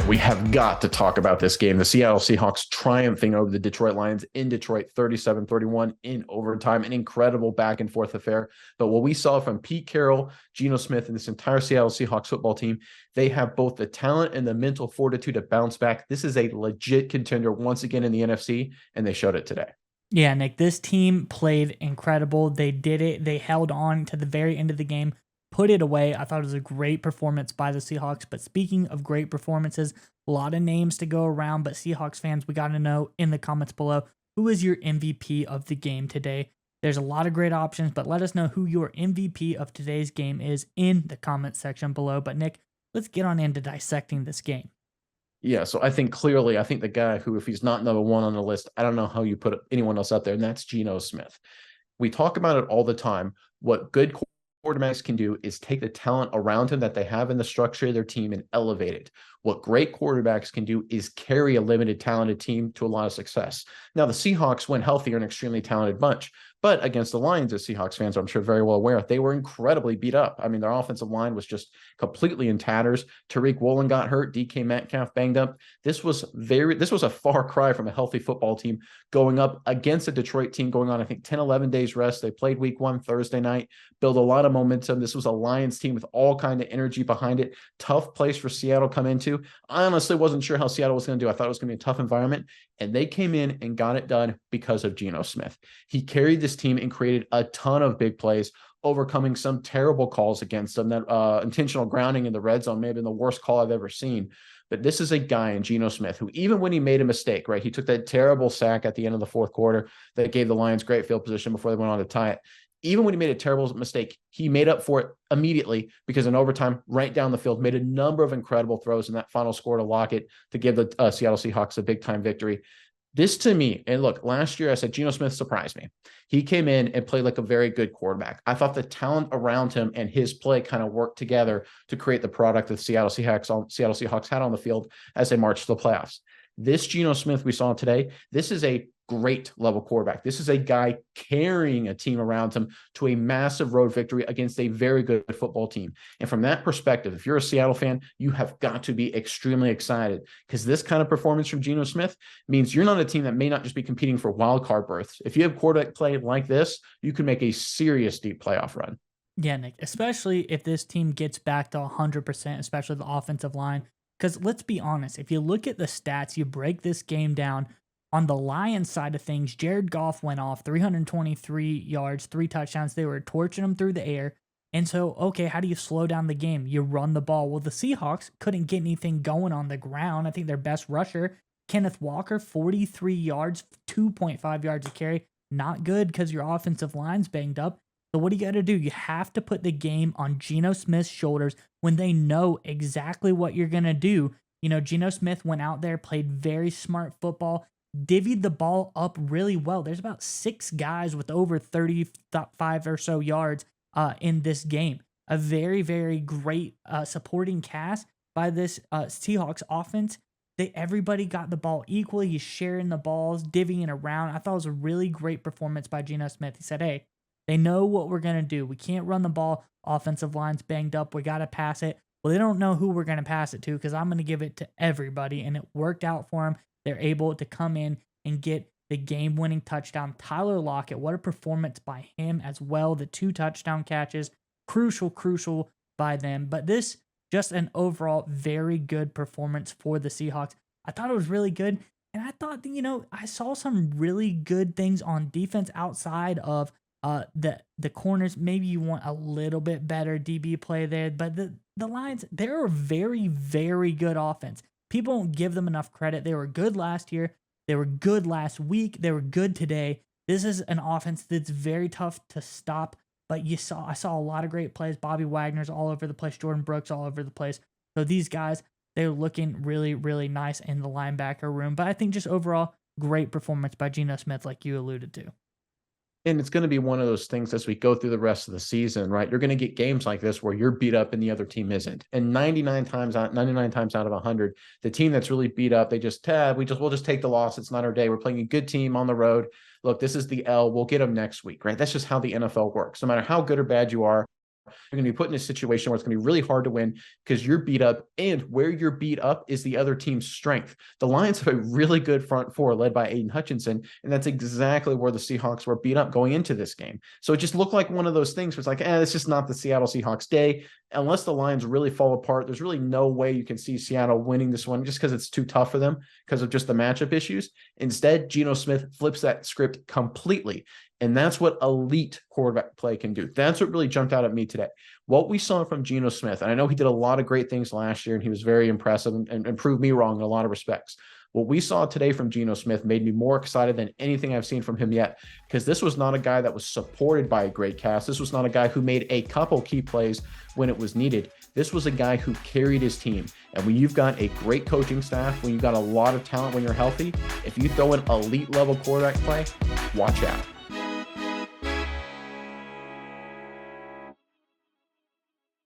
We have got to talk about this game. The Seattle Seahawks triumphing over the Detroit Lions in Detroit 37-31 in overtime. An incredible back and forth affair. But what we saw from Pete Carroll, Geno Smith, and this entire Seattle Seahawks football team, they have both the talent and the mental fortitude to bounce back. This is a legit contender once again in the NFC, and they showed it today. Yeah, Nick, this team played incredible. They did it. They held on to the very end of the game, put it away. I thought it was a great performance by the Seahawks. But speaking of great performances, a lot of names to go around. But Seahawks fans, we got to know in the comments below, who is your MVP of the game today? There's a lot of great options, but let us know who your MVP of today's game is in the comments section below. But Nick, let's get on into dissecting this game. Yeah, so I think clearly, the guy who, if he's not number one on the list, I don't know how you put anyone else up there, and that's Geno Smith. We talk about it all the time. What good quarterbacks can do is take the talent around him that they have in the structure of their team and elevate it. What great quarterbacks can do is carry a limited, talented team to a lot of success. Now, the Seahawks, when healthy, are an extremely talented bunch. But against the Lions, as Seahawks fans are, I'm sure, very well aware, they were incredibly beat up. I mean, their offensive line was just completely in tatters. Tariq Woolen got hurt. DK Metcalf banged up. This was a far cry from a healthy football team going up against a Detroit team going on, I think, 10, 11 days rest. They played week 1 Thursday night, built a lot of momentum. This was a Lions team with all kind of energy behind it. Tough place for Seattle to come into. I honestly wasn't sure how Seattle was going to do. I thought it was going to be a tough environment, and they came in and got it done because of Geno Smith. He carried this team and created a ton of big plays, overcoming some terrible calls against them. That intentional grounding in the red zone may have been the worst call I've ever seen. But this is a guy in Geno Smith who, even when he made a mistake, right, he took that terrible sack at the end of the fourth quarter that gave the Lions great field position before they went on to tie it. Even when he made a terrible mistake, he made up for it immediately, because in overtime, right down the field, made a number of incredible throws in that final score to lock it, to give the Seattle Seahawks a big-time victory. This, to me, and look, last year I said Geno Smith surprised me. He came in and played like a very good quarterback. I thought the talent around him and his play kind of worked together to create the product that Seattle Seahawks had on the field as they marched to the playoffs. This Geno Smith we saw today, this is a great level quarterback. This is a guy carrying a team around him to a massive road victory against a very good football team. And from that perspective, if you're a Seattle fan, you have got to be extremely excited, because this kind of performance from Geno Smith means you're not a team that may not just be competing for wild card berths. If you have quarterback play like this, you can make a serious deep playoff run. Yeah, Nick, especially if this team gets back to 100%, especially the offensive line. Because let's be honest, if you look at the stats, you break this game down. On the Lions side of things, Jared Goff went off 323 yards, 3 touchdowns. They were torching him through the air. And so, okay, how do you slow down the game? You run the ball. Well, the Seahawks couldn't get anything going on the ground. I think their best rusher, Kenneth Walker, 43 yards, 2.5 yards a carry. Not good, because your offensive line's banged up. So what do you got to do? You have to put the game on Geno Smith's shoulders when they know exactly what you're going to do. You know, Geno Smith went out there, played very smart football, divvied the ball up really well. There's about 6 guys with over 35 or so yards in this game. A very, very great supporting cast by this Seahawks offense. Everybody got the ball equally. He's sharing the balls, divvying around. I thought it was a really great performance by Geno Smith. He said, hey, they know what we're going to do. We can't run the ball. Offensive line's banged up. We got to pass it. Well, they don't know who we're going to pass it to, because I'm going to give it to everybody. And it worked out for them. They're able to come in and get the game-winning touchdown. Tyler Lockett, what a performance by him as well. The 2 touchdown catches, crucial by them. But this, just an overall very good performance for the Seahawks. I thought it was really good. And I thought, I saw some really good things on defense outside of the corners. Maybe you want a little bit better DB play there, but the Lions, they're a very, very good offense. People don't give them enough credit. They were good last year. They were good last week. They were good today. This is an offense that's very tough to stop, but I saw a lot of great plays. Bobby Wagner's all over the place. Jordan Brooks all over the place. So these guys, they're looking really, really nice in the linebacker room. But I think just overall, great performance by Geno Smith, like you alluded to. And it's going to be one of those things as we go through the rest of the season, right? You're going to get games like this where you're beat up and the other team isn't. And 99 times out of 100, the team that's really beat up, we'll just take the loss. It's not our day. We're playing a good team on the road. Look, this is the L. We'll get them next week, right? That's just how the NFL works. No matter how good or bad you are, You're going to be put in a situation where it's going to be really hard to win because you're beat up, and where you're beat up is the other team's strength. The Lions have a really good front four led by Aiden Hutchinson, and that's exactly where the Seahawks were beat up going into this game. So it just looked like one of those things where it's like, it's just not the Seattle Seahawks day. Unless the Lions really fall apart, there's really no way you can see Seattle winning this one just because it's too tough for them because of just the matchup issues. Instead, Geno Smith flips that script completely. And that's what elite quarterback play can do. That's what really jumped out at me today. What we saw from Geno Smith, and I know he did a lot of great things last year, and he was very impressive and proved me wrong in a lot of respects. What we saw today from Geno Smith made me more excited than anything I've seen from him yet, because this was not a guy that was supported by a great cast. This was not a guy who made a couple key plays when it was needed. This was a guy who carried his team. And when you've got a great coaching staff, when you've got a lot of talent, when you're healthy, if you throw in elite level quarterback play, watch out.